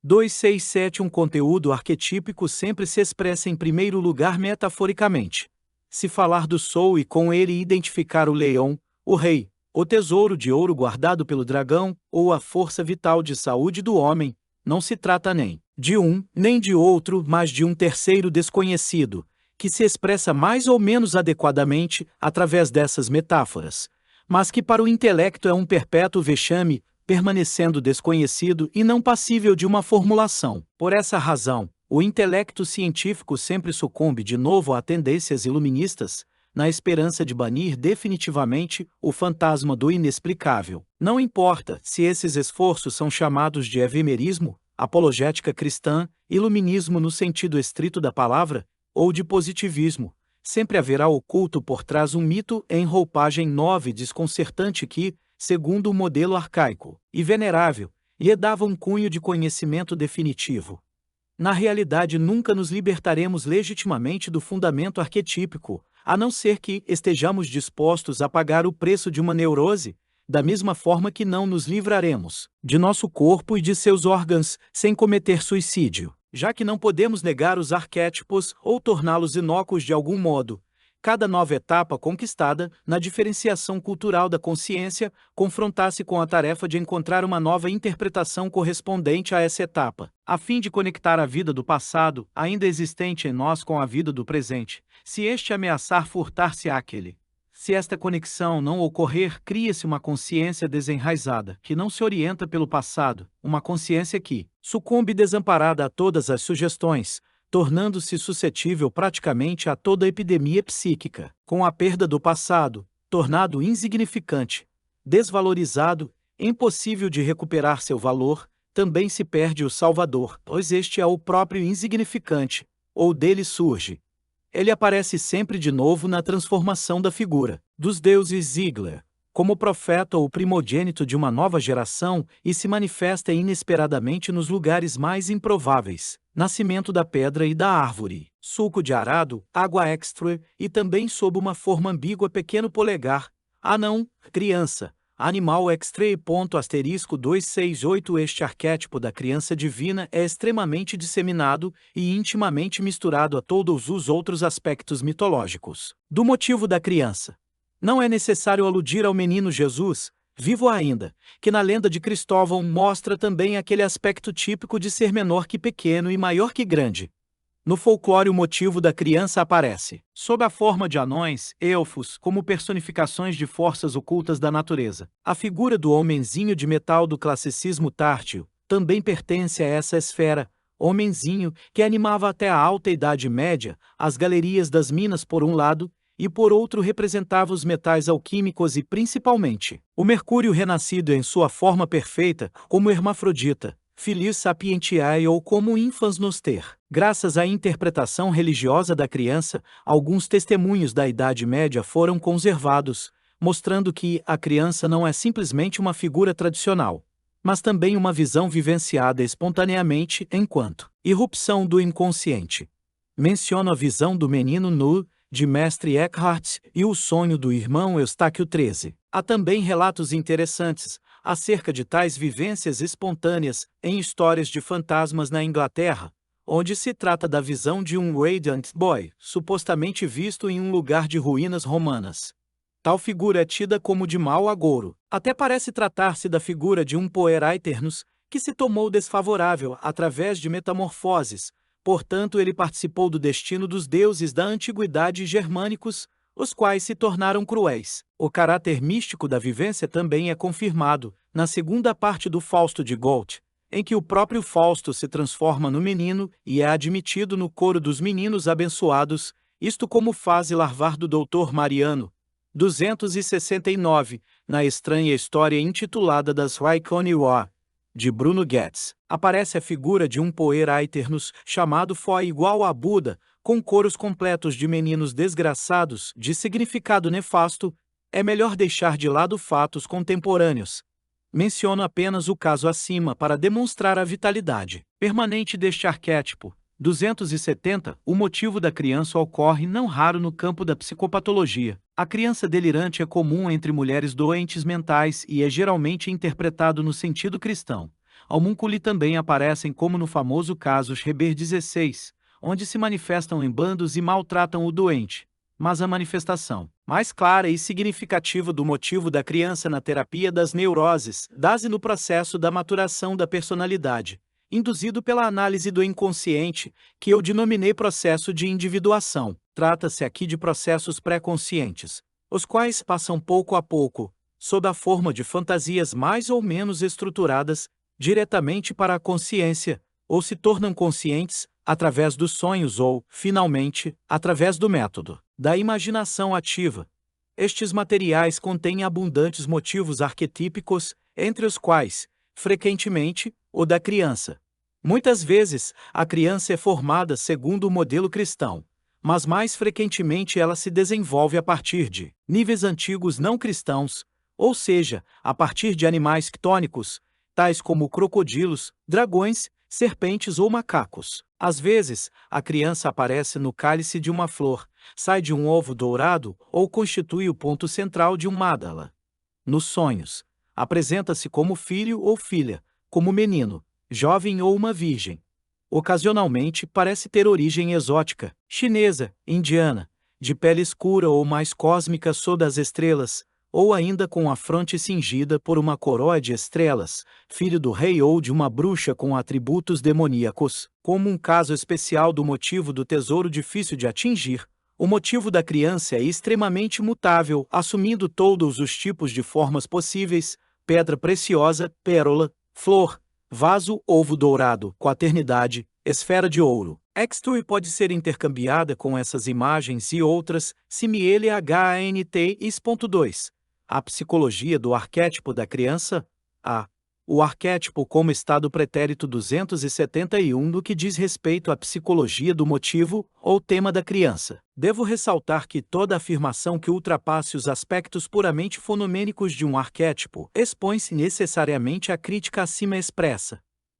267 Um conteúdo arquetípico sempre se expressa em primeiro lugar metaforicamente. Se falar do sou e com ele identificar o leão, o rei, o tesouro de ouro guardado pelo dragão, ou a força vital de saúde do homem, não se trata nem de um, nem de outro, mas de um terceiro desconhecido, que se expressa mais ou menos adequadamente através dessas metáforas, mas que para o intelecto é um perpétuo vexame, permanecendo desconhecido e não passível de uma formulação. Por essa razão, o intelecto científico sempre sucumbe de novo a tendências iluministas, na esperança de banir definitivamente o fantasma do inexplicável. Não importa se esses esforços são chamados de evimerismo, apologética cristã, iluminismo no sentido estrito da palavra, ou de positivismo, sempre haverá oculto por trás um mito em roupagem nova e desconcertante que, segundo o modelo arcaico e venerável, lhe dava um cunho de conhecimento definitivo. Na realidade, nunca nos libertaremos legitimamente do fundamento arquetípico, a não ser que estejamos dispostos a pagar o preço de uma neurose, da mesma forma que não nos livraremos de nosso corpo e de seus órgãos sem cometer suicídio. Já que não podemos negar os arquétipos ou torná-los inócuos de algum modo, cada nova etapa conquistada na diferenciação cultural da consciência confrontasse com a tarefa de encontrar uma nova interpretação correspondente a essa etapa, a fim de conectar a vida do passado, ainda existente em nós, com a vida do presente, se este ameaçar furtar-se àquele. Se esta conexão não ocorrer, cria-se uma consciência desenraizada, que não se orienta pelo passado, uma consciência que sucumbe desamparada a todas as sugestões, tornando-se suscetível praticamente a toda epidemia psíquica, com a perda do passado, tornado insignificante, desvalorizado, impossível de recuperar seu valor, também se perde o Salvador, pois este é o próprio insignificante, ou dele surge. Ele aparece sempre de novo na transformação da figura dos deuses Ziegler, como profeta ou primogênito de uma nova geração, e se manifesta inesperadamente nos lugares mais improváveis, nascimento da pedra e da árvore, suco de arado, água extra, e também sob uma forma ambígua pequeno polegar, anão, criança, animal extra e ponto asterisco 268. Este arquétipo da criança divina é extremamente disseminado e intimamente misturado a todos os outros aspectos mitológicos do motivo da criança. Não é necessário aludir ao menino Jesus, vivo ainda, que na lenda de Cristóvão mostra também aquele aspecto típico de ser menor que pequeno e maior que grande. No folclore, o motivo da criança aparece sob a forma de anões, elfos, como personificações de forças ocultas da natureza. A figura do homenzinho de metal do classicismo tártaro também pertence a essa esfera, homenzinho que animava até a Alta Idade Média as galerias das minas por um lado, e por outro representava os metais alquímicos e principalmente o mercúrio renascido em sua forma perfeita, como hermafrodita, Filis sapientiae ou como infans noster. Graças à interpretação religiosa da criança, alguns testemunhos da Idade Média foram conservados, mostrando que a criança não é simplesmente uma figura tradicional, mas também uma visão vivenciada espontaneamente enquanto irrupção do inconsciente. Menciono a visão do menino nu, de Mestre Eckhart, e o sonho do irmão Eustáquio XIII. Há também relatos interessantes acerca de tais vivências espontâneas em histórias de fantasmas na Inglaterra, onde se trata da visão de um Radiant Boy, supostamente visto em um lugar de ruínas romanas. Tal figura é tida como de mau agouro. Até parece tratar-se da figura de um puer aeternus, que se tomou desfavorável através de metamorfoses, portanto ele participou do destino dos deuses da antiguidade germânicos, os quais se tornaram cruéis. O caráter místico da vivência também é confirmado na segunda parte do Fausto de Goethe, em que o próprio Fausto se transforma no menino e é admitido no coro dos meninos abençoados, isto como fase larvar do Dr. Mariano. 269, na estranha história intitulada das Raikkonen, de Bruno Goetz, aparece a figura de um puer aeternus chamado Fó igual a Buda, com coros completos de meninos desgraçados, de significado nefasto. É melhor deixar de lado fatos contemporâneos. Menciono apenas o caso acima para demonstrar a vitalidade permanente deste arquétipo. 270. O motivo da criança ocorre não raro no campo da psicopatologia. A criança delirante é comum entre mulheres doentes mentais e é geralmente interpretado no sentido cristão, Homúnculi também aparecem como no famoso caso Schreber 16, onde se manifestam em bandos e maltratam o doente. Mas a manifestação mais clara e significativa do motivo da criança na terapia das neuroses dá-se no processo da maturação da personalidade, induzido pela análise do inconsciente, que eu denominei processo de individuação. Trata-se aqui de processos pré-conscientes, os quais passam pouco a pouco, sob a forma de fantasias mais ou menos estruturadas, diretamente para a consciência, ou se tornam conscientes através dos sonhos ou, finalmente, através do método da imaginação ativa. Estes materiais contêm abundantes motivos arquetípicos, entre os quais, frequentemente, o da criança. Muitas vezes, a criança é formada segundo o modelo cristão, mas mais frequentemente ela se desenvolve a partir de níveis antigos não cristãos, ou seja, a partir de animais ctônicos, tais como crocodilos, dragões, serpentes ou macacos. Às vezes, a criança aparece no cálice de uma flor, sai de um ovo dourado ou constitui o ponto central de um mandala. Nos sonhos, apresenta-se como filho ou filha, como menino, jovem ou uma virgem. Ocasionalmente parece ter origem exótica, chinesa, indiana, de pele escura ou mais cósmica sob as estrelas, ou ainda com a fronte cingida por uma coroa de estrelas, filho do rei ou de uma bruxa com atributos demoníacos. Como um caso especial do motivo do tesouro difícil de atingir, o motivo da criança é extremamente mutável, assumindo todos os tipos de formas possíveis: pedra preciosa, pérola, flor, vaso, ovo dourado, quaternidade, esfera de ouro. Extui pode ser intercambiada com essas imagens e outras, simiele HANT is.2. A psicologia do arquétipo da criança. O arquétipo como estado pretérito 271 no que diz respeito à psicologia do motivo ou tema da criança. Devo ressaltar que toda afirmação que ultrapasse os aspectos puramente fonomênicos de um arquétipo expõe-se necessariamente à crítica acima expressa.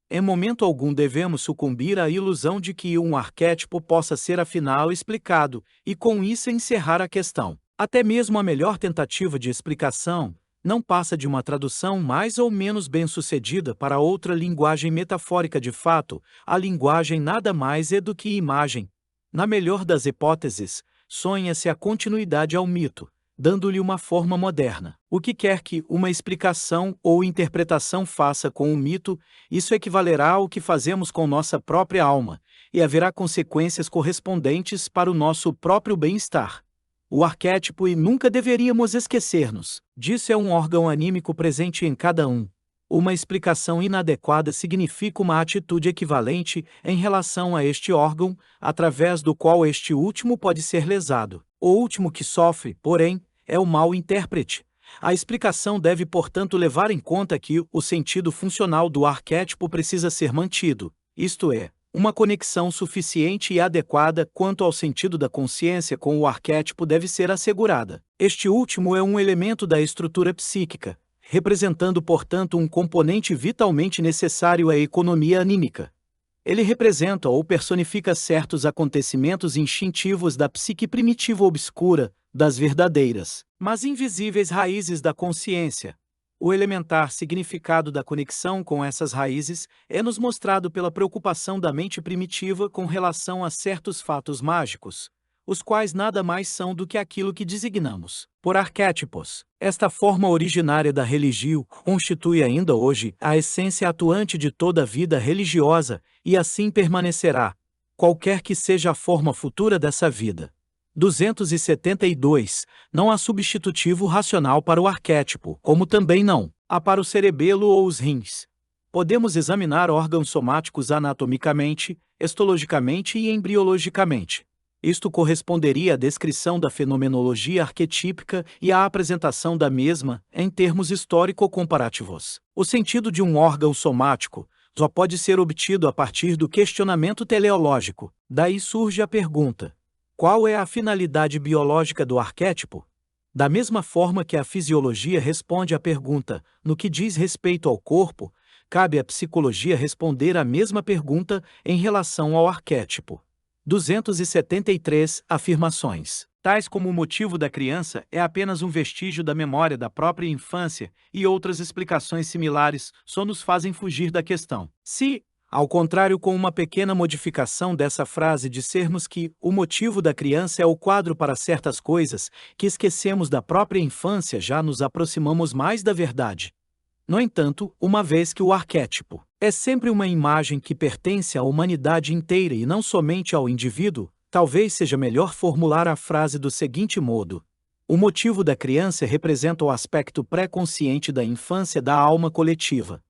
Em momento algum devemos sucumbir à ilusão de que um arquétipo possa ser afinal explicado, e com isso encerrar a questão. Até mesmo a melhor tentativa de explicação não passa de uma tradução mais ou menos bem-sucedida para outra linguagem metafórica. De fato, a linguagem nada mais é do que imagem. Na melhor das hipóteses, sonha-se a continuidade ao mito, dando-lhe uma forma moderna. O que quer que uma explicação ou interpretação faça com o mito, isso equivalerá ao que fazemos com nossa própria alma, e haverá consequências correspondentes para o nosso próprio bem-estar. O arquétipo, e nunca deveríamos esquecer-nos disso, é um órgão anímico presente em cada um. Uma explicação inadequada significa uma atitude equivalente em relação a este órgão, através do qual este último pode ser lesado. O último que sofre, porém, é o mau intérprete. A explicação deve, portanto, levar em conta que o sentido funcional do arquétipo precisa ser mantido, isto é, uma conexão suficiente e adequada quanto ao sentido da consciência com o arquétipo deve ser assegurada. Este último é um elemento da estrutura psíquica, representando, portanto, um componente vitalmente necessário à economia anímica. Ele representa ou personifica certos acontecimentos instintivos da psique primitiva obscura, das verdadeiras, mas invisíveis raízes da consciência. O elementar significado da conexão com essas raízes é-nos mostrado pela preocupação da mente primitiva com relação a certos fatos mágicos, os quais nada mais são do que aquilo que designamos por arquétipos. Esta forma originária da religião constitui ainda hoje a essência atuante de toda a vida religiosa, e assim permanecerá, qualquer que seja a forma futura dessa vida. 272. Não há substitutivo racional para o arquétipo, como também não há para o cerebelo ou os rins. Podemos examinar órgãos somáticos anatomicamente, histologicamente e embriologicamente. Isto corresponderia à descrição da fenomenologia arquetípica e à apresentação da mesma em termos histórico-comparativos. O sentido de um órgão somático só pode ser obtido a partir do questionamento teleológico. Daí surge a pergunta: qual é a finalidade biológica do arquétipo? Da mesma forma que a fisiologia responde à pergunta, no que diz respeito ao corpo, cabe à psicologia responder a mesma pergunta em relação ao arquétipo. 273 Afirmações. tais como o motivo da criança é apenas um vestígio da memória da própria infância e outras explicações similares só nos fazem fugir da questão. Se, ao contrário, com uma pequena modificação dessa frase dissermos que o motivo da criança é o quadro para certas coisas que esquecemos da própria infância, já nos aproximamos mais da verdade. No entanto, uma vez que o arquétipo é sempre uma imagem que pertence à humanidade inteira e não somente ao indivíduo, talvez seja melhor formular a frase do seguinte modo: o motivo da criança representa o aspecto pré-consciente da infância da alma coletiva.